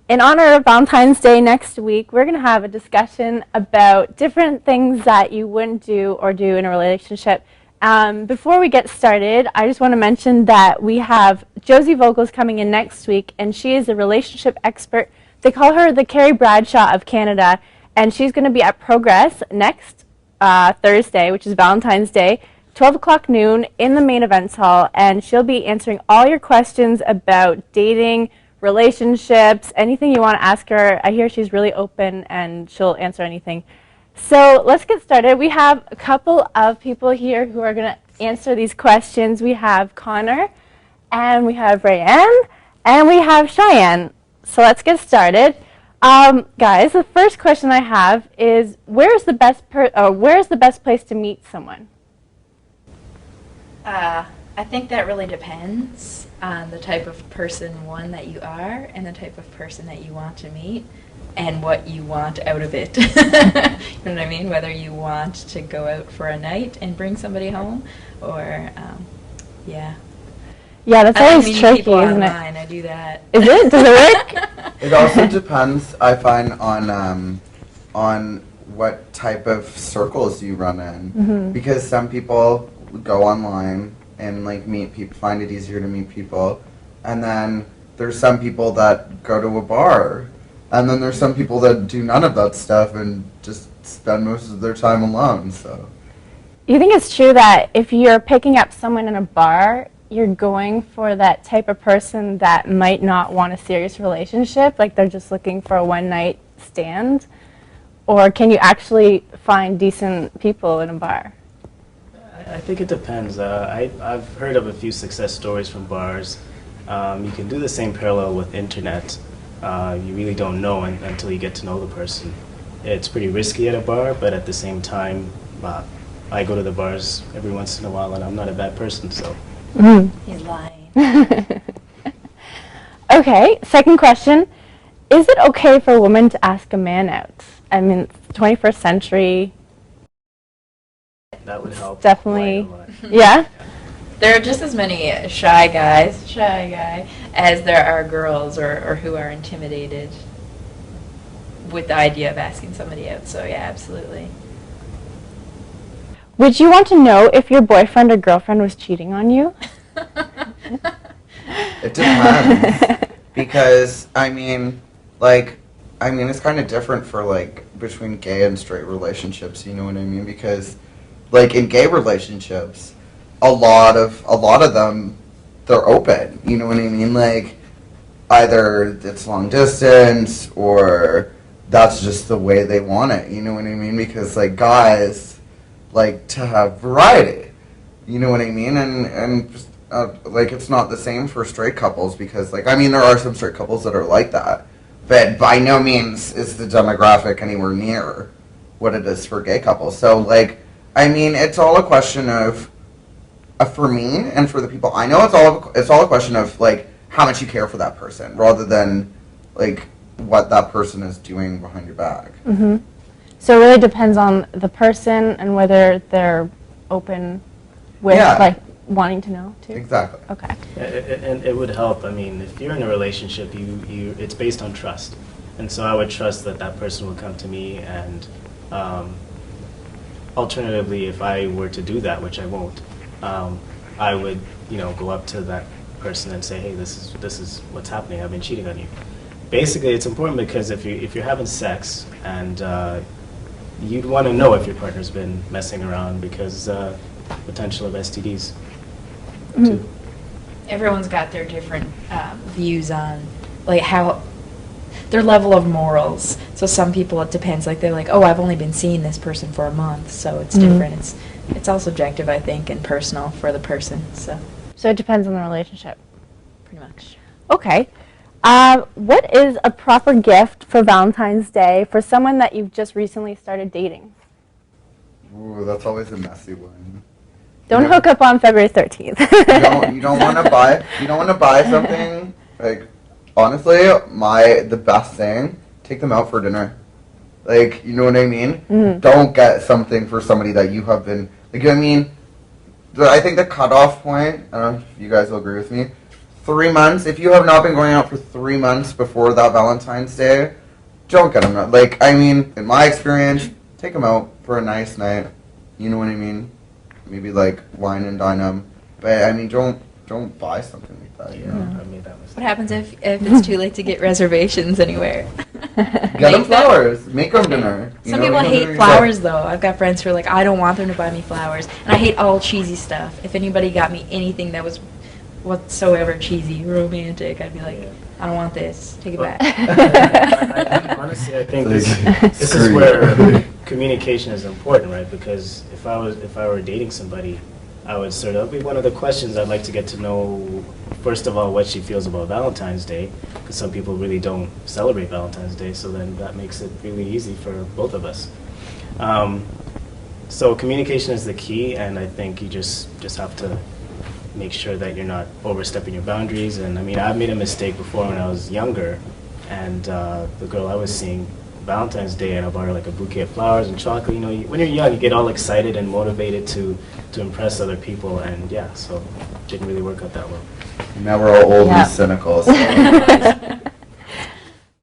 in honor of Valentine's Day next week, we're going to have a discussion about different things that you wouldn't do or do in a relationship. Before we get started, I just want to mention that we have Josie Vogel's coming in next week, and she is a relationship expert. They call her the Carrie Bradshaw of Canada, and she's going to be at Progress next Thursday, which is Valentine's Day, 12 o'clock noon in the main events hall, and she'll be answering all your questions about dating, relationships, anything you want to ask her. I hear she's really open and she'll answer anything. So let's get started. We have a couple of people here who are going to answer these questions. We have Connor, and we have Rayanne, and we have Cheyenne. So let's get started. Guys, the first question I have is, where's the best place to meet someone? I think that really depends on the type of person, one, that you are, and the type of person that you want to meet, and what you want out of it. You know what I mean? Whether you want to go out for a night and bring somebody home, or, yeah. Yeah, that's always tricky, isn't online. I do that. Is it? Does it work? It also depends, I find, on what type of circles you run in. Mm-hmm. Because some people go online and like meet people, find it easier to meet people, and then there's some people that go to a bar, and then there's some people that do none of that stuff and just spend most of their time alone. So you think it's true that if you're picking up someone in a bar, you're going for that type of person that might not want a serious relationship, like they're just looking for a one-night stand? Or can you actually find decent people in a bar? I think it depends. I've heard of a few success stories from bars. You can do the same parallel with internet. You really don't know until you get to know the person. It's pretty risky at a bar, but at the same time, I go to the bars every once in a while, and I'm not a bad person, so. He's lying. Okay, second question. Is it okay for a woman to ask a man out? I mean, it's the 21st century. That would help. Definitely. Quite a lot. Yeah? There are just as many shy guy, as there are girls or who are intimidated with the idea of asking somebody out. So, yeah, absolutely. Would you want to know if your boyfriend or girlfriend was cheating on you? it depends. Because, it's kind of different for, between gay and straight relationships, you know what I mean? Because, in gay relationships, a lot of them, they're open, you know what I mean? Either it's long distance, or that's just the way they want it, you know what I mean? Because, guys like to have variety, you know what I mean? And just, it's not the same for straight couples, because, there are some straight couples that are like that, but by no means is the demographic anywhere near what it is for gay couples. So, it's all a question of, for me and for the people I know, it's all a question of, how much you care for that person, rather than, what that person is doing behind your back. Mm-hmm. So it really depends on the person and whether they're open with, wanting to know, too? Exactly. Okay. And it would help. I mean, if you're in a relationship, it's based on trust. And so I would trust that that person would come to me, and alternatively, if I were to do that, which I won't, I would, go up to that person and say, hey, this is what's happening. I've been cheating on you. Basically, it's important because if you're having sex, and you'd want to know if your partner's been messing around, because potential of STDs too. Everyone's got their different views on how their level of morals. So some people, it depends. They're like, oh, I've only been seeing this person for a month, so it's different. It's all subjective, I think, and personal for the person. So it depends on the relationship. Pretty much. Okay. What is a proper gift for Valentine's Day for someone that you've just recently started dating? Ooh, that's always a messy one. Don't hook up on February 13th. you don't want to buy something. Honestly, the best thing, take them out for dinner. You know what I mean? Mm-hmm. Don't get something for somebody that you have been, I think the cutoff point, I don't know if you guys will agree with me, 3 months, if you have not been going out for 3 months before that Valentine's Day, don't get them. Like, I mean, in my experience, take them out for a nice night. You know what I mean? Maybe like wine and dine them. But I mean, don't buy something like that. You know? I made that mistake. What happens if it's too late to get reservations anywhere? Get them flowers. Make them dinner. You Some know, people make 'em hate dinner flowers, though. I've got friends who are like, I don't want them to buy me flowers. And I hate all cheesy stuff. If anybody got me anything that was whatsoever cheesy, romantic, I'd be like, I don't want this. Take it back. Honestly, I think this is where communication is important, right? Because if I were dating somebody, I would sort of be one of the questions I'd like to get to know, first of all, what she feels about Valentine's Day, because some people really don't celebrate Valentine's Day, so then that makes it really easy for both of us. So communication is the key, and I think you just have to make sure that you're not overstepping your boundaries. And I mean, I've made a mistake before when I was younger, and the girl I was seeing, Valentine's Day, and I bought her like a bouquet of flowers and chocolate. You know, when you're young, you get all excited and motivated to impress other people, and yeah, so it didn't really work out that well. Now we're all old and cynical. So.